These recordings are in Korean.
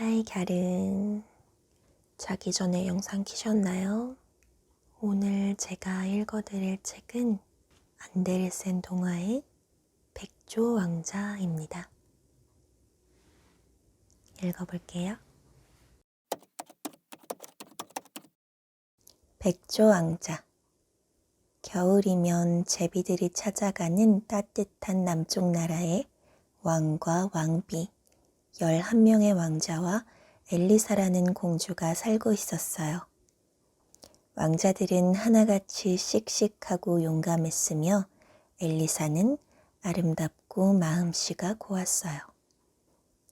하이 갸른, 자기 전에 영상 키셨나요? 오늘 제가 읽어드릴 책은 안데르센 동화의 백조 왕자입니다. 읽어볼게요. 백조 왕자. 겨울이면 제비들이 찾아가는 따뜻한 남쪽 나라에 왕과 왕비, 11명의 왕자와 엘리사라는 공주가 살고 있었어요. 왕자들은 하나같이 씩씩하고 용감했으며 엘리사는 아름답고 마음씨가 고왔어요.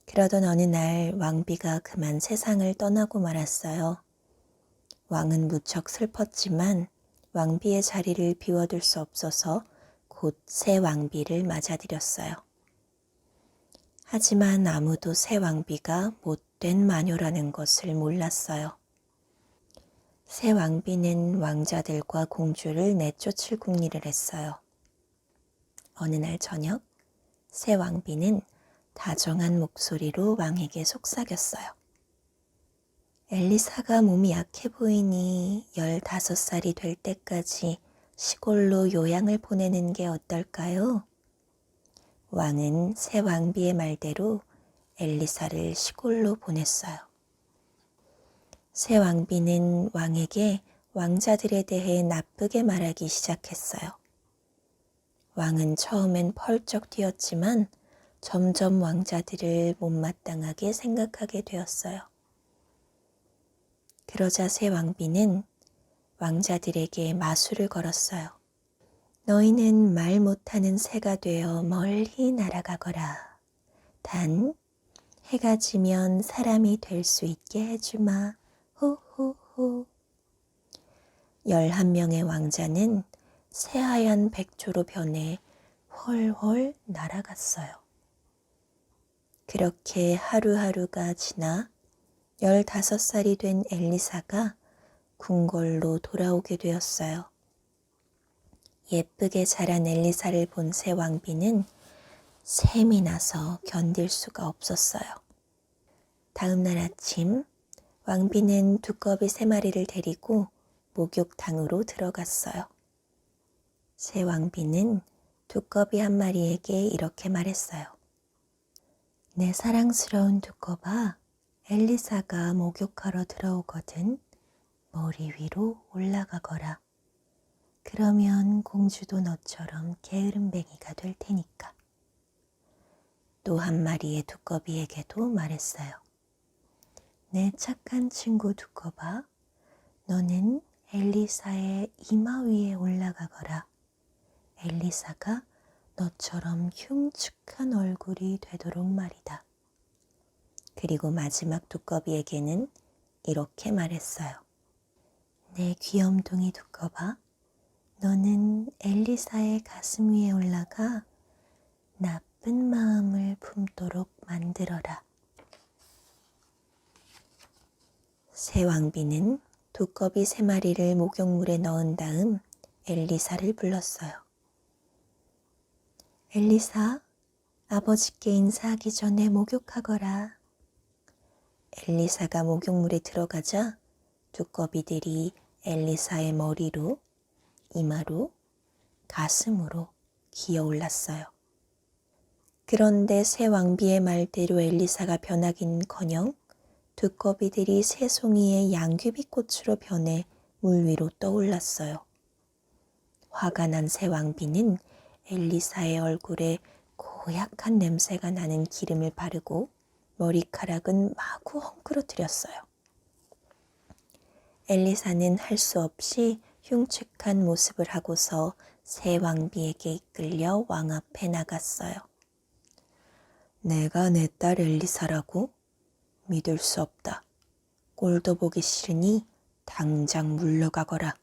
그러던 어느 날 왕비가 그만 세상을 떠나고 말았어요. 왕은 무척 슬펐지만 왕비의 자리를 비워둘 수 없어서 곧 새 왕비를 맞아들였어요. 하지만 아무도 새 왕비가 못된 마녀라는 것을 몰랐어요. 새 왕비는 왕자들과 공주를 내쫓을 궁리를 했어요. 어느 날 저녁, 새 왕비는 다정한 목소리로 왕에게 속삭였어요. 엘리사가 몸이 약해 보이니 15살이 될 때까지 시골로 요양을 보내는 게 어떨까요? 왕은 새 왕비의 말대로 엘리사를 시골로 보냈어요. 새 왕비는 왕에게 왕자들에 대해 나쁘게 말하기 시작했어요. 왕은 처음엔 펄쩍 뛰었지만 점점 왕자들을 못마땅하게 생각하게 되었어요. 그러자 새 왕비는 왕자들에게 마술을 걸었어요. 너희는 말 못하는 새가 되어 멀리 날아가거라. 단 해가 지면 사람이 될 수 있게 해주마. 호호호. 11명의 왕자는 새하얀 백조로 변해 훨훨 날아갔어요. 그렇게 하루하루가 지나 15살이 된 엘리사가 궁궐로 돌아오게 되었어요. 예쁘게 자란 엘리사를 본 새 왕비는 샘이 나서 견딜 수가 없었어요. 다음 날 아침, 왕비는 두꺼비 3마리를 데리고 목욕탕으로 들어갔어요. 새 왕비는 두꺼비 한 마리에게 이렇게 말했어요. 내 사랑스러운 두꺼봐, 엘리사가 목욕하러 들어오거든. 머리 위로 올라가거라. 그러면 공주도 너처럼 게으름뱅이가 될 테니까. 또 한 마리의 두꺼비에게도 말했어요. 내 착한 친구 두꺼봐, 너는 엘리사의 이마 위에 올라가거라. 엘리사가 너처럼 흉측한 얼굴이 되도록 말이다. 그리고 마지막 두꺼비에게는 이렇게 말했어요. 내 귀염둥이 두꺼봐, 너는 엘리사의 가슴 위에 올라가 나쁜 마음을 품도록 만들어라. 새 왕비는 두꺼비 3마리를 목욕물에 넣은 다음 엘리사를 불렀어요. 엘리사, 아버지께 인사하기 전에 목욕하거라. 엘리사가 목욕물에 들어가자 두꺼비들이 엘리사의 머리로, 이마로, 가슴으로 기어올랐어요. 그런데 새 왕비의 말대로 엘리사가 변하긴커녕 두꺼비들이 새 송이의 양귀비꽃으로 변해 물 위로 떠올랐어요. 화가 난 새 왕비는 엘리사의 얼굴에 고약한 냄새가 나는 기름을 바르고 머리카락은 마구 헝클어뜨렸어요. 엘리사는 할 수 없이 흉측한 모습을 하고서 새 왕비에게 이끌려 왕 앞에 나갔어요. 내가 내 딸 엘리사라고? 믿을 수 없다. 꼴도 보기 싫으니 당장 물러가거라.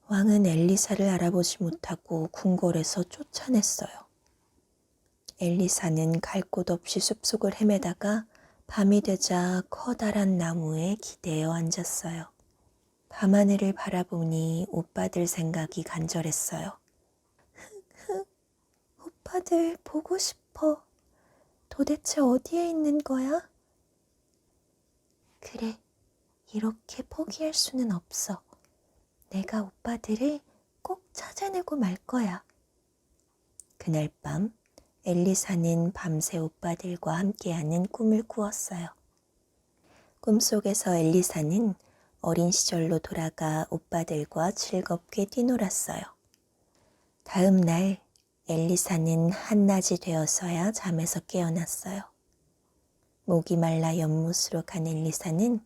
왕은 엘리사를 알아보지 못하고 궁궐에서 쫓아냈어요. 엘리사는 갈 곳 없이 숲속을 헤매다가 밤이 되자 커다란 나무에 기대어 앉았어요. 밤하늘을 바라보니 오빠들 생각이 간절했어요. 오빠들 보고 싶어. 도대체 어디에 있는 거야? 그래, 이렇게 포기할 수는 없어. 내가 오빠들을 꼭 찾아내고 말 거야. 그날 밤 엘리사는 밤새 오빠들과 함께하는 꿈을 꾸었어요. 꿈속에서 엘리사는 어린 시절로 돌아가 오빠들과 즐겁게 뛰놀았어요. 다음 날 엘리사는 한낮이 되어서야 잠에서 깨어났어요. 목이 말라 연못으로 간 엘리사는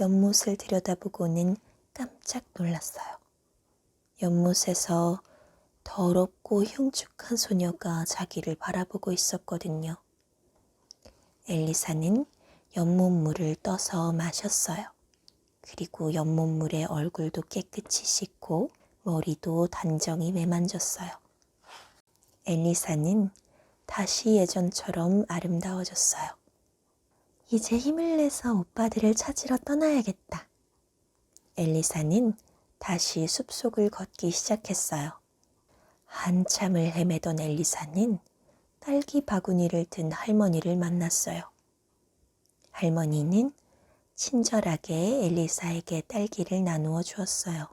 연못을 들여다보고는 깜짝 놀랐어요. 연못에서 더럽고 흉측한 소녀가 자기를 바라보고 있었거든요. 엘리사는 연못물을 떠서 마셨어요. 그리고 연못물에 얼굴도 깨끗이 씻고 머리도 단정히 매만졌어요. 엘리사는 다시 예전처럼 아름다워졌어요. 이제 힘을 내서 오빠들을 찾으러 떠나야겠다. 엘리사는 다시 숲속을 걷기 시작했어요. 한참을 헤매던 엘리사는 딸기 바구니를 든 할머니를 만났어요. 할머니는 친절하게 엘리사에게 딸기를 나누어 주었어요.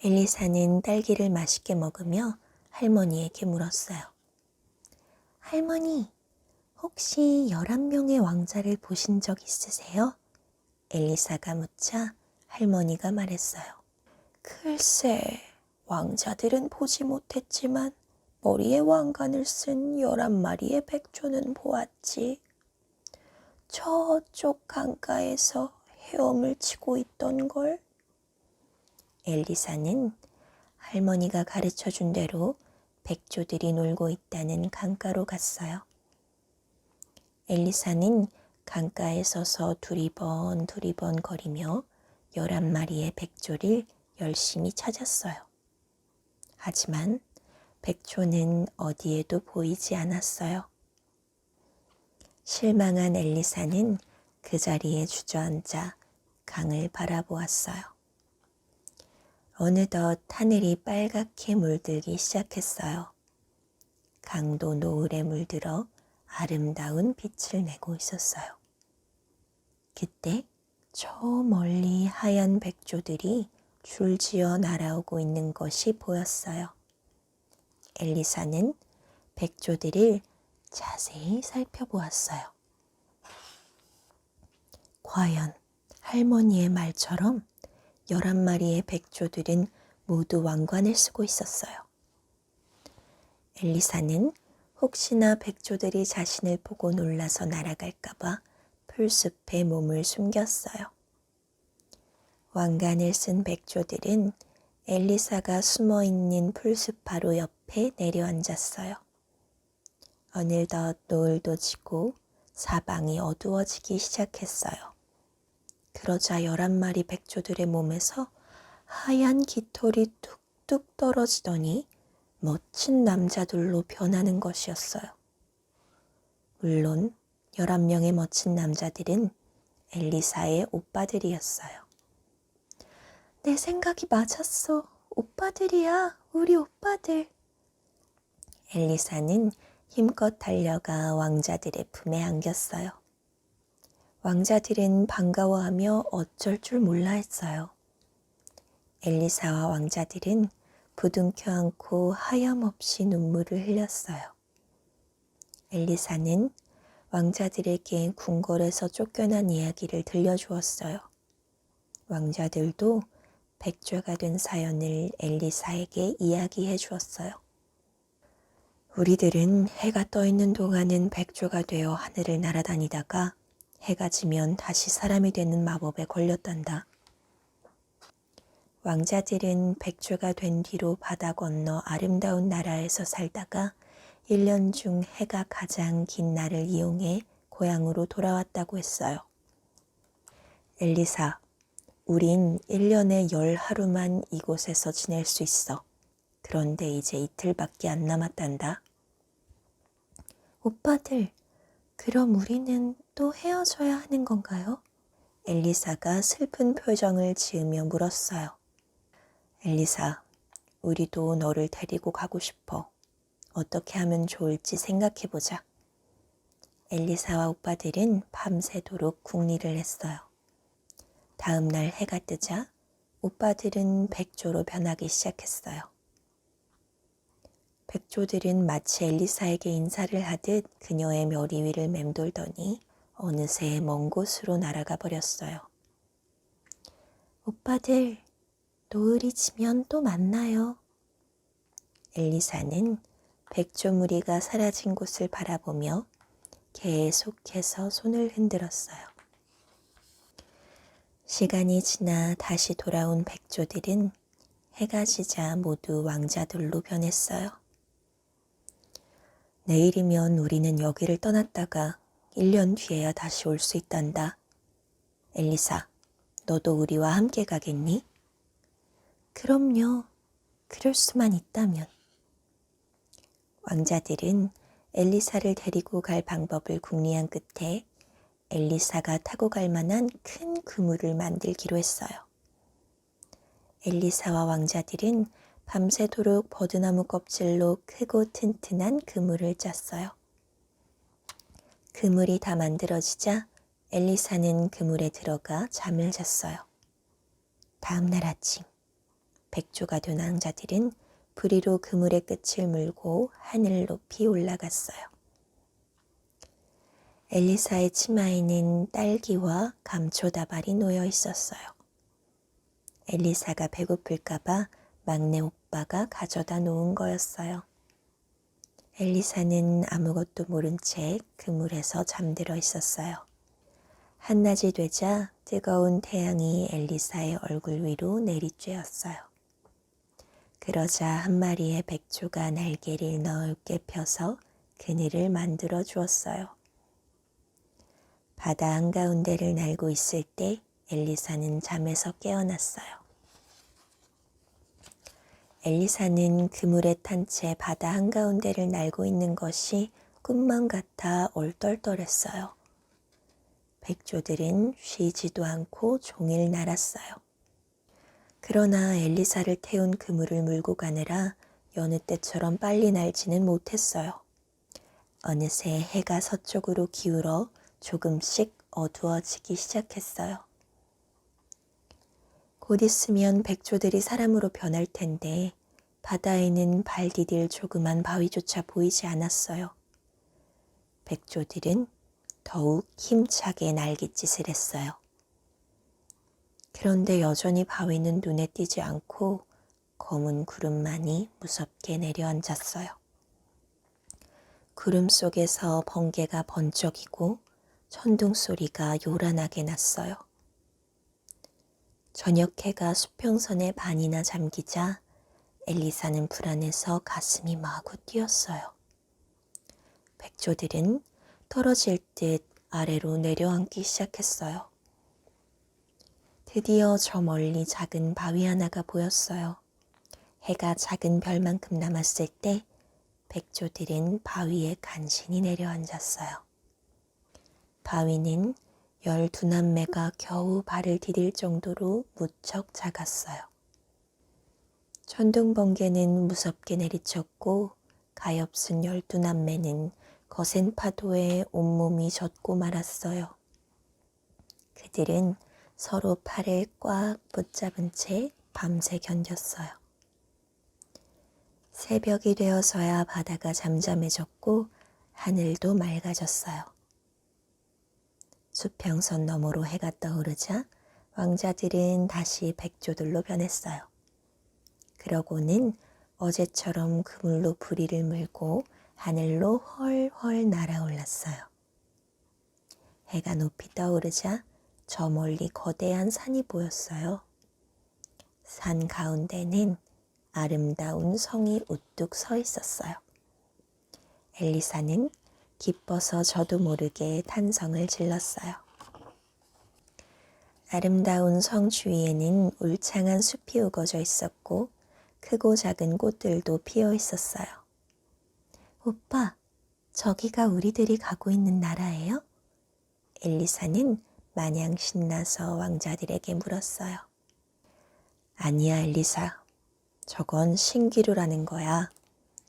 엘리사는 딸기를 맛있게 먹으며 할머니에게 물었어요. 할머니, 혹시 11명의 왕자를 보신 적 있으세요? 엘리사가 묻자 할머니가 말했어요. 글쎄, 왕자들은 보지 못했지만 머리에 왕관을 쓴 11마리의 백조는 보았지. 저쪽 강가에서 헤엄을 치고 있던걸. 엘리사는 할머니가 가르쳐준 대로 백조들이 놀고 있다는 강가로 갔어요. 엘리사는 강가에 서서 두리번 거리며 11마리의 백조를 열심히 찾았어요. 하지만 백조는 어디에도 보이지 않았어요. 실망한 엘리사는 그 자리에 주저앉아 강을 바라보았어요. 어느덧 하늘이 빨갛게 물들기 시작했어요. 강도 노을에 물들어 아름다운 빛을 내고 있었어요. 그때 저 멀리 하얀 백조들이 줄지어 날아오고 있는 것이 보였어요. 엘리사는 백조들을 자세히 살펴보았어요. 과연 할머니의 말처럼 11마리의 백조들은 모두 왕관을 쓰고 있었어요. 엘리사는 혹시나 백조들이 자신을 보고 놀라서 날아갈까봐 풀숲에 몸을 숨겼어요. 왕관을 쓴 백조들은 엘리사가 숨어있는 풀숲 바로 옆에 내려앉았어요. 어느덧 노을도 지고 사방이 어두워지기 시작했어요. 그러자 11마리 백조들의 몸에서 하얀 깃털이 뚝뚝 떨어지더니 멋진 남자들로 변하는 것이었어요. 물론 11명의 멋진 남자들은 엘리사의 오빠들이었어요. 내 생각이 맞았어. 오빠들이야. 우리 오빠들. 엘리사는 힘껏 달려가 왕자들의 품에 안겼어요. 왕자들은 반가워하며 어쩔 줄 몰라 했어요. 엘리사와 왕자들은 부둥켜 안고 하염없이 눈물을 흘렸어요. 엘리사는 왕자들에게 궁궐에서 쫓겨난 이야기를 들려주었어요. 왕자들도 백조가 된 사연을 엘리사에게 이야기해 주었어요. 우리들은 해가 떠 있는 동안은 백조가 되어 하늘을 날아다니다가 해가 지면 다시 사람이 되는 마법에 걸렸단다. 왕자들은 백조가 된 뒤로 바다 건너 아름다운 나라에서 살다가 1년 중 해가 가장 긴 날을 이용해 고향으로 돌아왔다고 했어요. 엘리사, 우린 1년에 10하루만 이곳에서 지낼 수 있어. 그런데 이제 이틀밖에 안 남았단다. 오빠들, 그럼 우리는 또 헤어져야 하는 건가요? 엘리사가 슬픈 표정을 지으며 물었어요. 엘리사, 우리도 너를 데리고 가고 싶어. 어떻게 하면 좋을지 생각해보자. 엘리사와 오빠들은 밤새도록 궁리를 했어요. 다음 날 해가 뜨자 오빠들은 백조로 변하기 시작했어요. 백조들은 마치 엘리사에게 인사를 하듯 그녀의 머리 위를 맴돌더니 어느새 먼 곳으로 날아가 버렸어요. 오빠들, 노을이 지면 또 만나요. 엘리사는 백조 무리가 사라진 곳을 바라보며 계속해서 손을 흔들었어요. 시간이 지나 다시 돌아온 백조들은 해가 지자 모두 왕자들로 변했어요. 내일이면 우리는 여기를 떠났다가 1년 뒤에야 다시 올 수 있단다. 엘리사, 너도 우리와 함께 가겠니? 그럼요. 그럴 수만 있다면. 왕자들은 엘리사를 데리고 갈 방법을 궁리한 끝에 엘리사가 타고 갈 만한 큰 그물을 만들기로 했어요. 엘리사와 왕자들은 밤새도록 버드나무 껍질로 크고 튼튼한 그물을 짰어요. 그물이 다 만들어지자 엘리사는 그물에 들어가 잠을 잤어요. 다음 날 아침, 백조가 된 왕자들은 부리로 그물의 끝을 물고 하늘 높이 올라갔어요. 엘리사의 치마에는 딸기와 감초다발이 놓여 있었어요. 엘리사가 배고플까봐 막내 오빠가 가져다 놓은 거였어요. 엘리사는 아무것도 모른 채 그물에서 잠들어 있었어요. 한낮이 되자 뜨거운 태양이 엘리사의 얼굴 위로 내리쬐었어요. 그러자 한 마리의 백조가 날개를 넓게 펴서 그늘을 만들어 주었어요. 바다 한가운데를 날고 있을 때 엘리사는 잠에서 깨어났어요. 엘리사는 그물에 탄 채 바다 한가운데를 날고 있는 것이 꿈만 같아 얼떨떨했어요. 백조들은 쉬지도 않고 종일 날았어요. 그러나 엘리사를 태운 그물을 물고 가느라 여느 때처럼 빨리 날지는 못했어요. 어느새 해가 서쪽으로 기울어 조금씩 어두워지기 시작했어요. 곧 있으면 백조들이 사람으로 변할 텐데 바다에는 발 디딜 조그만 바위조차 보이지 않았어요. 백조들은 더욱 힘차게 날갯짓을 했어요. 그런데 여전히 바위는 눈에 띄지 않고 검은 구름만이 무섭게 내려앉았어요. 구름 속에서 번개가 번쩍이고 천둥 소리가 요란하게 났어요. 저녁 해가 수평선의 반이나 잠기자 엘리사는 불안해서 가슴이 마구 뛰었어요. 백조들은 떨어질 듯 아래로 내려앉기 시작했어요. 드디어 저 멀리 작은 바위 하나가 보였어요. 해가 작은 별만큼 남았을 때 백조들은 바위에 간신히 내려앉았어요. 바위는 12남매가 겨우 발을 디딜 정도로 무척 작았어요. 천둥 번개는 무섭게 내리쳤고 가엾은 12남매는 거센 파도에 온몸이 젖고 말았어요. 그들은 서로 팔을 꽉 붙잡은 채 밤새 견뎠어요. 새벽이 되어서야 바다가 잠잠해졌고 하늘도 맑아졌어요. 수평선 너머로 해가 떠오르자 왕자들은 다시 백조들로 변했어요. 그러고는 어제처럼 그물로 부리를 물고 하늘로 훨훨 날아올랐어요. 해가 높이 떠오르자 저 멀리 거대한 산이 보였어요. 산 가운데는 아름다운 성이 우뚝 서 있었어요. 엘리사는 기뻐서 저도 모르게 탄성을 질렀어요. 아름다운 성 주위에는 울창한 숲이 우거져 있었고 크고 작은 꽃들도 피어 있었어요. 오빠, 저기가 우리들이 가고 있는 나라예요? 엘리사는 마냥 신나서 왕자들에게 물었어요. 아니야, 엘리사. 저건 신기루라는 거야.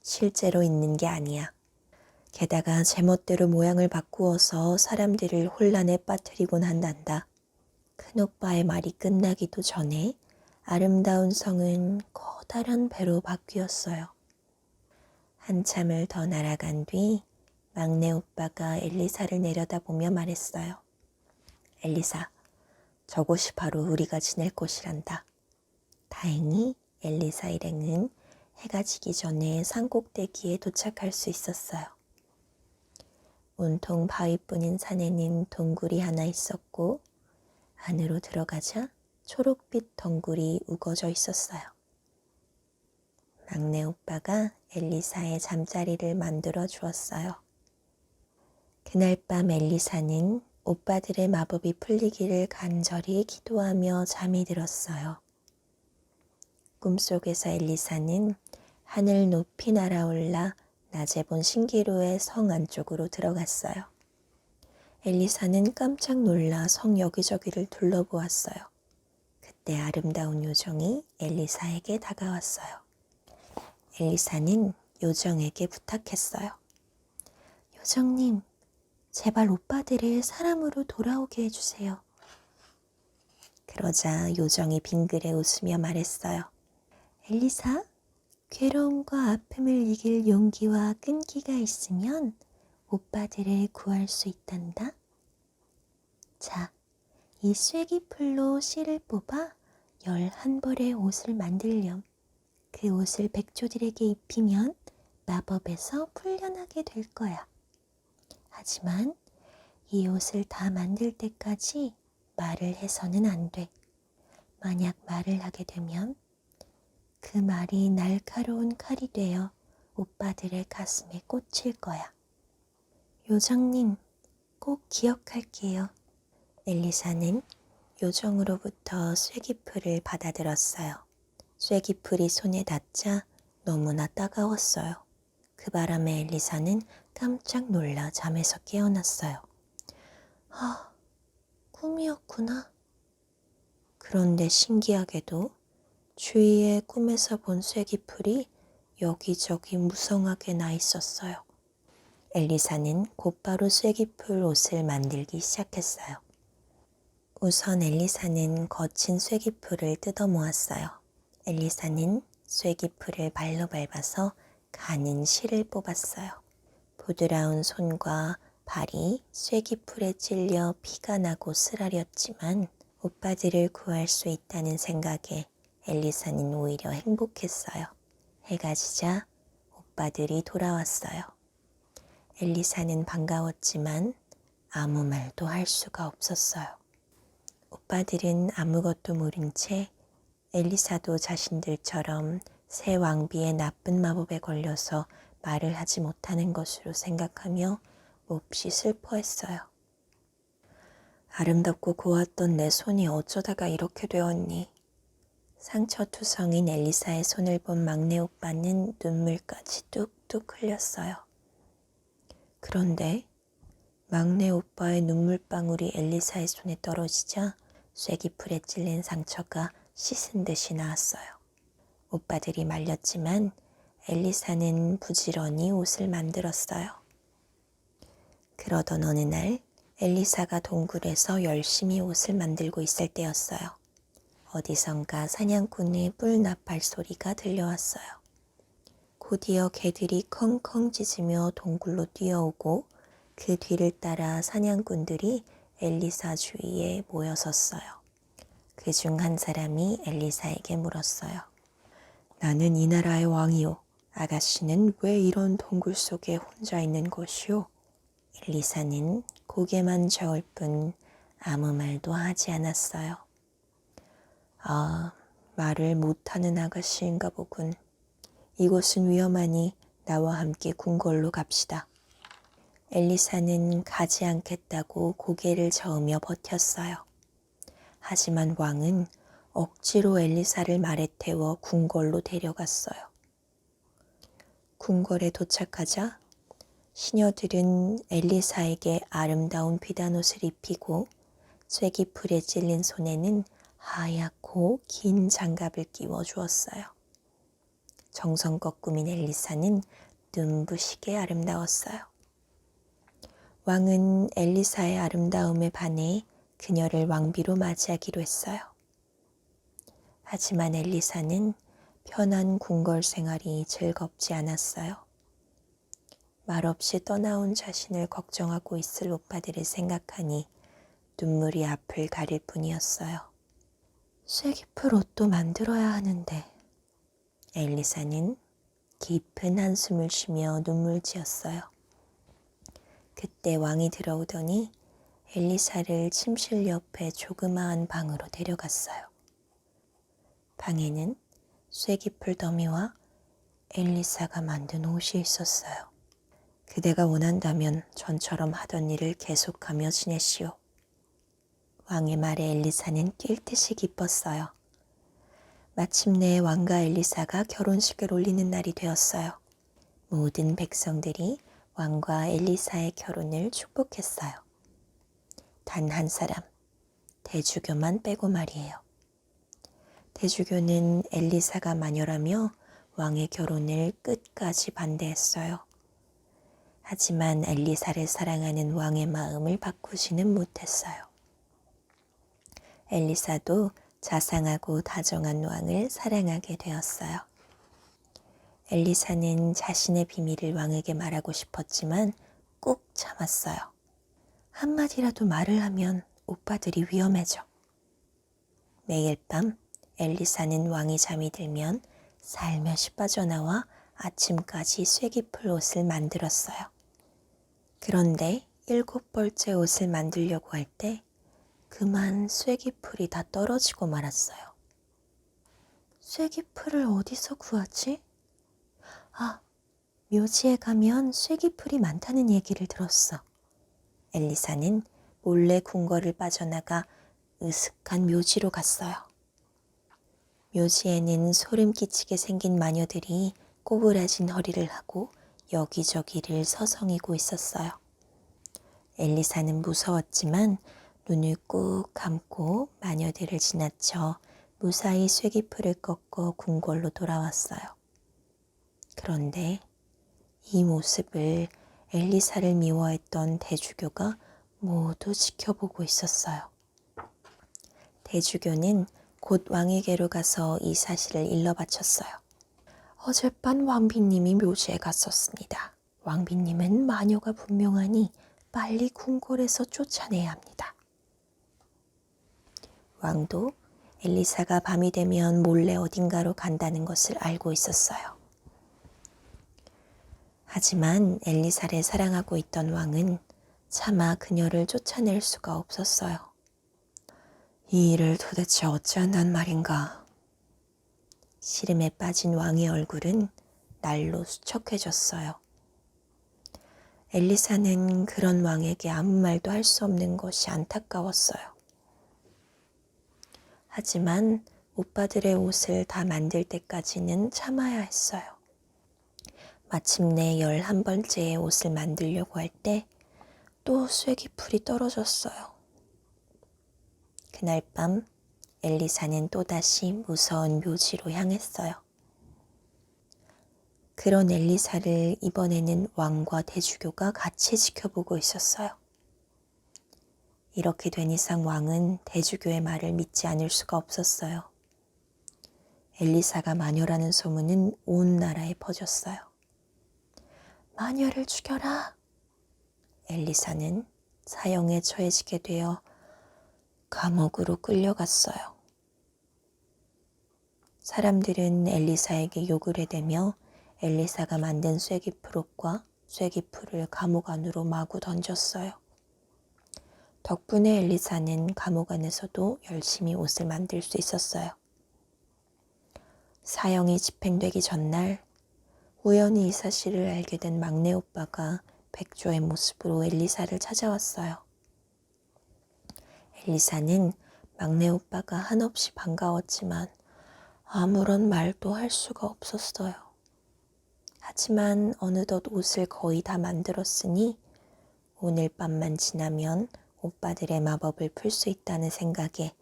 실제로 있는 게 아니야. 게다가 제멋대로 모양을 바꾸어서 사람들을 혼란에 빠뜨리곤 한단다. 큰오빠의 말이 끝나기도 전에 아름다운 성은 커다란 배로 바뀌었어요. 한참을 더 날아간 뒤 막내 오빠가 엘리사를 내려다보며 말했어요. 엘리사, 저곳이 바로 우리가 지낼 곳이란다. 다행히 엘리사 일행은 해가 지기 전에 산꼭대기에 도착할 수 있었어요. 온통 바위뿐인 산에는 동굴이 하나 있었고 안으로 들어가자 초록빛 덩굴이 우거져 있었어요. 막내 오빠가 엘리사의 잠자리를 만들어 주었어요. 그날 밤 엘리사는 오빠들의 마법이 풀리기를 간절히 기도하며 잠이 들었어요. 꿈속에서 엘리사는 하늘 높이 날아올라 낮에 본 신기루의 성 안쪽으로 들어갔어요. 엘리사는 깜짝 놀라 성 여기저기를 둘러보았어요. 그때 아름다운 요정이 엘리사에게 다가왔어요. 엘리사는 요정에게 부탁했어요. 요정님, 제발 오빠들을 사람으로 돌아오게 해주세요. 그러자 요정이 빙그레 웃으며 말했어요. 엘리사, 괴로움과 아픔을 이길 용기와 끈기가 있으면 오빠들을 구할 수 있단다. 자, 이 쐐기풀로 씨를 뽑아 11벌의 옷을 만들렴. 그 옷을 백조들에게 입히면 마법에서 풀려나게 될 거야. 하지만 이 옷을 다 만들 때까지 말을 해서는 안 돼. 만약 말을 하게 되면 그 말이 날카로운 칼이 되어 오빠들의 가슴에 꽂힐 거야. 요정님, 꼭 기억할게요. 엘리사는 요정으로부터 쐐기풀을 받아들었어요. 쐐기풀이 손에 닿자 너무나 따가웠어요. 그 바람에 엘리사는 깜짝 놀라 잠에서 깨어났어요. 아, 꿈이었구나. 그런데 신기하게도 주위에 꿈에서 본 쐐기풀이 여기저기 무성하게 나 있었어요. 엘리사는 곧바로 쐐기풀 옷을 만들기 시작했어요. 우선 엘리사는 거친 쐐기풀을 뜯어 모았어요. 엘리사는 쐐기풀을 발로 밟아서 가는 실을 뽑았어요. 부드러운 손과 발이 쐐기풀에 찔려 피가 나고 쓰라렸지만 오빠들을 구할 수 있다는 생각에 엘리사는 오히려 행복했어요. 해가 지자 오빠들이 돌아왔어요. 엘리사는 반가웠지만 아무 말도 할 수가 없었어요. 오빠들은 아무것도 모른 채 엘리사도 자신들처럼 새 왕비의 나쁜 마법에 걸려서 말을 하지 못하는 것으로 생각하며 몹시 슬퍼했어요. 아름답고 고왔던 내 손이 어쩌다가 이렇게 되었니? 상처투성인 엘리사의 손을 본 막내 오빠는 눈물까지 뚝뚝 흘렸어요. 그런데 막내 오빠의 눈물방울이 엘리사의 손에 떨어지자 쐐기풀에 찔린 상처가 씻은 듯이 나았어요. 오빠들이 말렸지만 엘리사는 부지런히 옷을 만들었어요. 그러던 어느 날 엘리사가 동굴에서 열심히 옷을 만들고 있을 때였어요. 어디선가 사냥꾼의 뿔나팔 소리가 들려왔어요. 곧이어 개들이 컹컹 짖으며 동굴로 뛰어오고 그 뒤를 따라 사냥꾼들이 엘리사 주위에 모여섰어요. 그중 한 사람이 엘리사에게 물었어요. 나는 이 나라의 왕이요. 아가씨는 왜 이런 동굴 속에 혼자 있는 것이오? 엘리사는 고개만 저을 뿐 아무 말도 하지 않았어요. 아, 말을 못하는 아가씨인가 보군. 이곳은 위험하니 나와 함께 궁궐로 갑시다. 엘리사는 가지 않겠다고 고개를 저으며 버텼어요. 하지만 왕은 억지로 엘리사를 말에 태워 궁궐로 데려갔어요. 궁궐에 도착하자 시녀들은 엘리사에게 아름다운 비단옷을 입히고 쐐기풀에 찔린 손에는 하얗고 긴 장갑을 끼워 주었어요. 정성껏 꾸민 엘리사는 눈부시게 아름다웠어요. 왕은 엘리사의 아름다움에 반해 그녀를 왕비로 맞이하기로 했어요. 하지만 엘리사는 편한 궁궐 생활이 즐겁지 않았어요. 말없이 떠나온 자신을 걱정하고 있을 오빠들을 생각하니 눈물이 앞을 가릴 뿐이었어요. 쇠기풀 옷도 만들어야 하는데. 엘리사는 깊은 한숨을 쉬며 눈물지었어요. 그때 왕이 들어오더니 엘리사를 침실 옆에 조그마한 방으로 데려갔어요. 방에는 쇠기풀 더미와 엘리사가 만든 옷이 있었어요. 그대가 원한다면 전처럼 하던 일을 계속하며 지내시오. 왕의 말에 엘리사는 뛸 듯이 기뻤어요. 마침내 왕과 엘리사가 결혼식을 올리는 날이 되었어요. 모든 백성들이 왕과 엘리사의 결혼을 축복했어요. 단 한 사람, 대주교만 빼고 말이에요. 대주교는 엘리사가 마녀라며 왕의 결혼을 끝까지 반대했어요. 하지만 엘리사를 사랑하는 왕의 마음을 바꾸지는 못했어요. 엘리사도 자상하고 다정한 왕을 사랑하게 되었어요. 엘리사는 자신의 비밀을 왕에게 말하고 싶었지만 꾹 참았어요. 한마디라도 말을 하면 오빠들이 위험해져. 매일 밤 엘리사는 왕이 잠이 들면 살며시 빠져나와 아침까지 쇠기풀 옷을 만들었어요. 그런데 7벌째 옷을 만들려고 할 때 그만 쇠기풀이 다 떨어지고 말았어요. 쇠기풀을 어디서 구하지? 아, 묘지에 가면 쇠기풀이 많다는 얘기를 들었어. 엘리사는 몰래 궁궐을 빠져나가 으슥한 묘지로 갔어요. 묘지에는 소름 끼치게 생긴 마녀들이 꼬부라진 허리를 하고 여기저기를 서성이고 있었어요. 엘리사는 무서웠지만 눈을 꾹 감고 마녀들을 지나쳐 무사히 쇠기풀을 꺾고 궁궐로 돌아왔어요. 그런데 이 모습을 엘리사를 미워했던 대주교가 모두 지켜보고 있었어요. 대주교는 곧 왕에게로 가서 이 사실을 일러 바쳤어요. 어젯밤 왕비님이 묘지에 갔었습니다. 왕비님은 마녀가 분명하니 빨리 궁궐에서 쫓아내야 합니다. 왕도 엘리사가 밤이 되면 몰래 어딘가로 간다는 것을 알고 있었어요. 하지만 엘리사를 사랑하고 있던 왕은 차마 그녀를 쫓아낼 수가 없었어요. 이 일을 도대체 어찌한단 말인가. 시름에 빠진 왕의 얼굴은 날로 수척해졌어요. 엘리사는 그런 왕에게 아무 말도 할 수 없는 것이 안타까웠어요. 하지만 오빠들의 옷을 다 만들 때까지는 참아야 했어요. 마침내 11번째의 옷을 만들려고 할 때 또 쇠기풀이 떨어졌어요. 그날 밤 엘리사는 또다시 무서운 묘지로 향했어요. 그런 엘리사를 이번에는 왕과 대주교가 같이 지켜보고 있었어요. 이렇게 된 이상 왕은 대주교의 말을 믿지 않을 수가 없었어요. 엘리사가 마녀라는 소문은 온 나라에 퍼졌어요. 마녀를 죽여라. 엘리사는 사형에 처해지게 되어 감옥으로 끌려갔어요. 사람들은 엘리사에게 욕을 해대며 엘리사가 만든 쇠기풀 옷과 쇠기풀을 감옥 안으로 마구 던졌어요. 덕분에 엘리사는 감옥 안에서도 열심히 옷을 만들 수 있었어요. 사형이 집행되기 전날 우연히 이 사실을 알게 된 막내 오빠가 백조의 모습으로 엘리사를 찾아왔어요. 엘리사는 막내 오빠가 한없이 반가웠지만 아무런 말도 할 수가 없었어요. 하지만 어느덧 옷을 거의 다 만들었으니 오늘 밤만 지나면 오빠들의 마법을 풀 수 있다는 생각에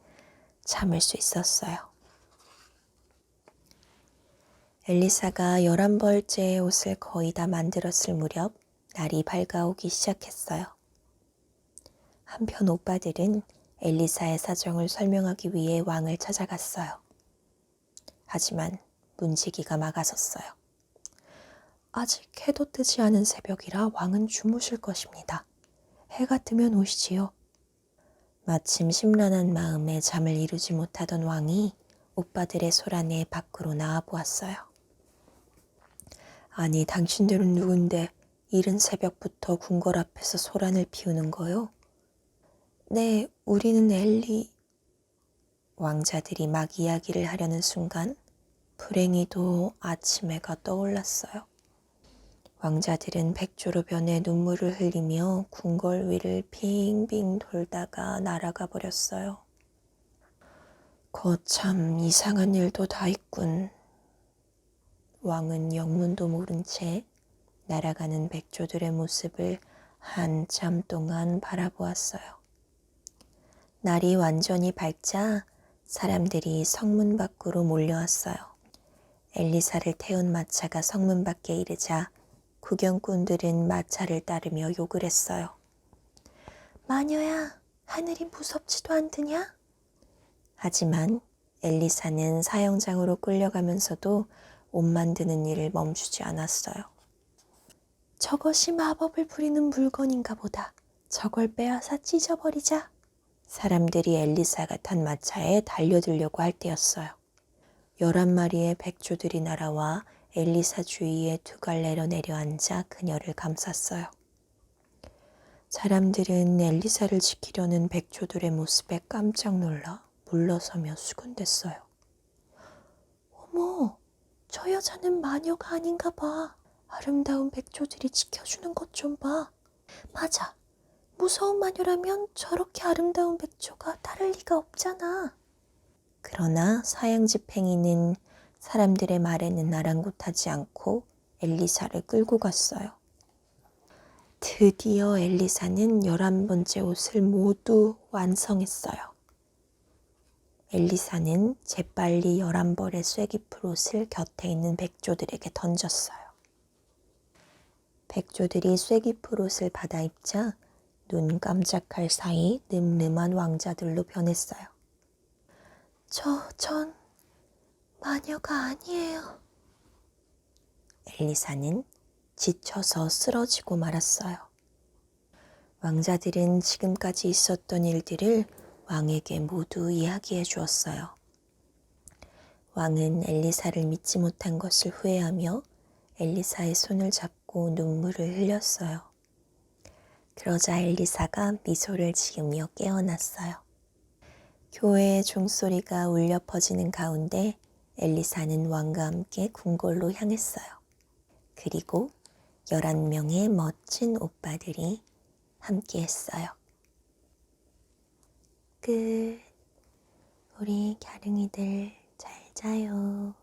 참을 수 있었어요. 엘리사가 11벌째의 옷을 거의 다 만들었을 무렵 날이 밝아오기 시작했어요. 한편 오빠들은 엘리사의 사정을 설명하기 위해 왕을 찾아갔어요. 하지만 문지기가 막아섰어요. 아직 해도 뜨지 않은 새벽이라 왕은 주무실 것입니다. 해가 뜨면 오시지요. 마침 심란한 마음에 잠을 이루지 못하던 왕이 오빠들의 소란에 밖으로 나와 보았어요. 아니, 당신들은 누군데 이른 새벽부터 궁궐 앞에서 소란을 피우는 거요? 네, 우리는 엘리. 왕자들이 막 이야기를 하려는 순간 불행히도 아침 해가 떠올랐어요. 왕자들은 백조로 변해 눈물을 흘리며 궁궐 위를 빙빙 돌다가 날아가 버렸어요. 거참 이상한 일도 다 있군. 왕은 영문도 모른 채 날아가는 백조들의 모습을 한참 동안 바라보았어요. 날이 완전히 밝자 사람들이 성문 밖으로 몰려왔어요. 엘리사를 태운 마차가 성문 밖에 이르자 구경꾼들은 마차를 따르며 욕을 했어요. 마녀야, 하늘이 무섭지도 않드냐? 하지만 엘리사는 사형장으로 끌려가면서도 옷 만드는 일을 멈추지 않았어요. 저것이 마법을 부리는 물건인가 보다. 저걸 빼앗아 찢어버리자. 사람들이 엘리사가 탄 마차에 달려들려고 할 때였어요. 11마리의 백조들이 날아와 엘리사 주위에 두 갈래로 내려앉아 그녀를 감쌌어요. 사람들은 엘리사를 지키려는 백조들의 모습에 깜짝 놀라 물러서며 수군댔어요. 어머, 저 여자는 마녀가 아닌가 봐. 아름다운 백조들이 지켜주는 것 좀 봐. 맞아. 무서운 마녀라면 저렇게 아름다운 백조가 따를 리가 없잖아. 그러나 사형 집행이는 사람들의 말에는 아랑곳하지 않고 엘리사를 끌고 갔어요. 드디어 엘리사는 11번째 옷을 모두 완성했어요. 엘리사는 재빨리 11벌의 쐐기풀 옷을 곁에 있는 백조들에게 던졌어요. 백조들이 쐐기풀 옷을 받아 입자 눈 깜짝할 사이 늠름한 왕자들로 변했어요. 전 마녀가 아니에요. 엘리사는 지쳐서 쓰러지고 말았어요. 왕자들은 지금까지 있었던 일들을 왕에게 모두 이야기해 주었어요. 왕은 엘리사를 믿지 못한 것을 후회하며 엘리사의 손을 잡고 눈물을 흘렸어요. 그러자 엘리사가 미소를 지으며 깨어났어요. 교회의 종소리가 울려 퍼지는 가운데 엘리사는 왕과 함께 궁궐로 향했어요. 그리고 11명의 멋진 오빠들이 함께 했어요. 끝. 우리 갸릉이들 잘 자요.